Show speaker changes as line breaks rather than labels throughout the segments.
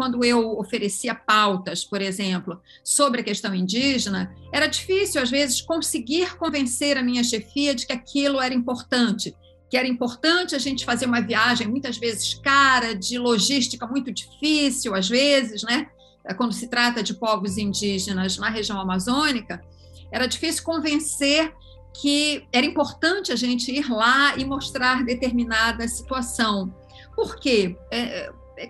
quando eu oferecia pautas, por exemplo, sobre a questão indígena, era difícil, às vezes, conseguir convencer a minha chefia de que aquilo era importante, que era importante a gente fazer uma viagem, muitas vezes cara, de logística muito difícil, às vezes, né? Quando se trata de povos indígenas na região amazônica, era difícil convencer que era importante a gente ir lá e mostrar determinada situação. Por quê?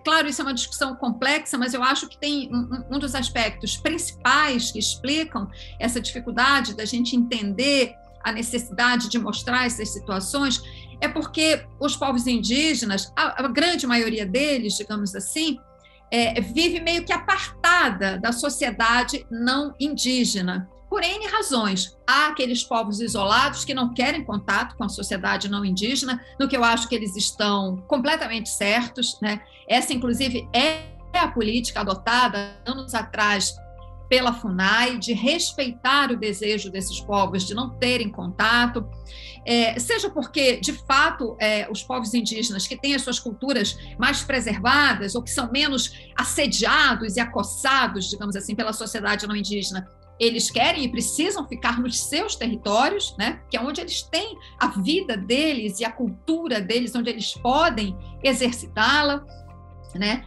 Claro, isso é uma discussão complexa, mas eu acho que tem um dos aspectos principais que explicam essa dificuldade da gente entender a necessidade de mostrar essas situações, é porque os povos indígenas, a grande maioria deles, digamos assim, vive meio que apartada da sociedade não indígena, por N razões. Há aqueles povos isolados que não querem contato com a sociedade não indígena, no que eu acho que eles estão completamente certos, né? Essa, inclusive, é a política adotada anos atrás pela FUNAI, de respeitar o desejo desses povos de não terem contato, seja porque, de fato, os povos indígenas que têm as suas culturas mais preservadas ou que são menos assediados e acossados, digamos assim, pela sociedade não indígena, eles querem e precisam ficar nos seus territórios, né? Que é onde eles têm a vida deles e a cultura deles, onde eles podem exercitá-la, né?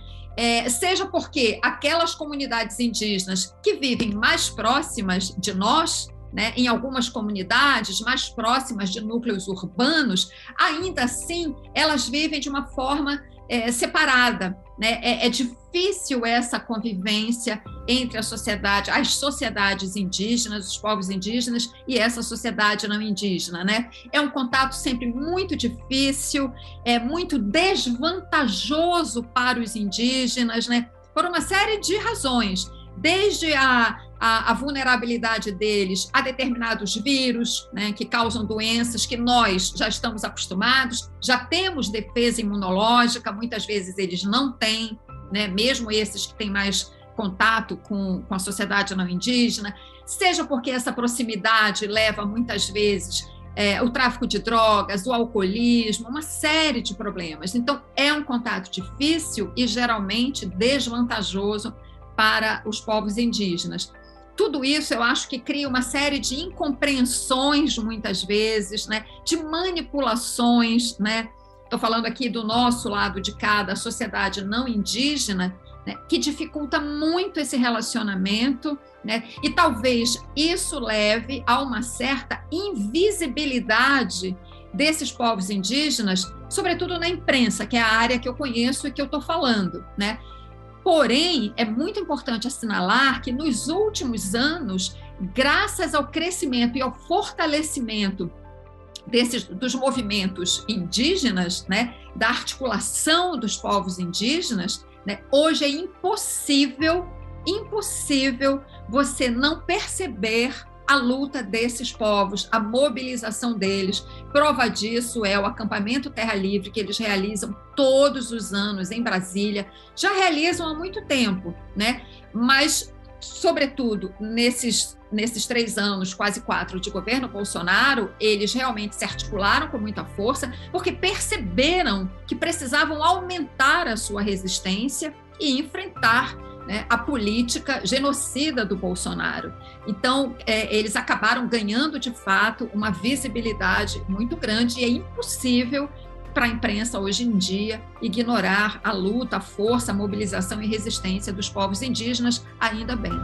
Seja porque aquelas comunidades indígenas que vivem mais próximas de nós, né, em algumas comunidades mais próximas de núcleos urbanos, ainda assim elas vivem de uma forma separada, né? É difícil essa convivência entre as sociedades indígenas, os povos indígenas e essa sociedade não indígena, né? É um contato sempre muito difícil, muito desvantajoso para os indígenas, né? Por uma série de razões, desde a vulnerabilidade deles a determinados vírus, né, que causam doenças que nós já estamos acostumados, já temos defesa imunológica, muitas vezes eles não têm, né, mesmo esses que têm mais contato com a sociedade não indígena, seja porque essa proximidade leva muitas vezes o tráfico de drogas, o alcoolismo, uma série de problemas. Então, é um contato difícil e geralmente desvantajoso para os povos indígenas. Tudo isso eu acho que cria uma série de incompreensões, muitas vezes, né, de manipulações, né? Estou falando aqui do nosso lado de cá, da sociedade não indígena, né, que dificulta muito esse relacionamento, né? E talvez isso leve a uma certa invisibilidade desses povos indígenas, sobretudo na imprensa, que é a área que eu conheço e que eu estou falando, né? Porém, é muito importante assinalar que nos últimos anos, graças ao crescimento e ao fortalecimento dos movimentos indígenas, né, da articulação dos povos indígenas, né, hoje é impossível você não perceber a luta desses povos, a mobilização deles. Prova disso é o acampamento Terra Livre, que eles realizam todos os anos em Brasília, já realizam há muito tempo, né? Mas, sobretudo, nesses 3 anos, quase 4, de governo Bolsonaro, eles realmente se articularam com muita força, porque perceberam que precisavam aumentar a sua resistência e enfrentar, né, a política genocida do Bolsonaro. Então, eles acabaram ganhando, de fato, uma visibilidade muito grande e é impossível para a imprensa, hoje em dia, ignorar a luta, a força, a mobilização e resistência dos povos indígenas, ainda bem.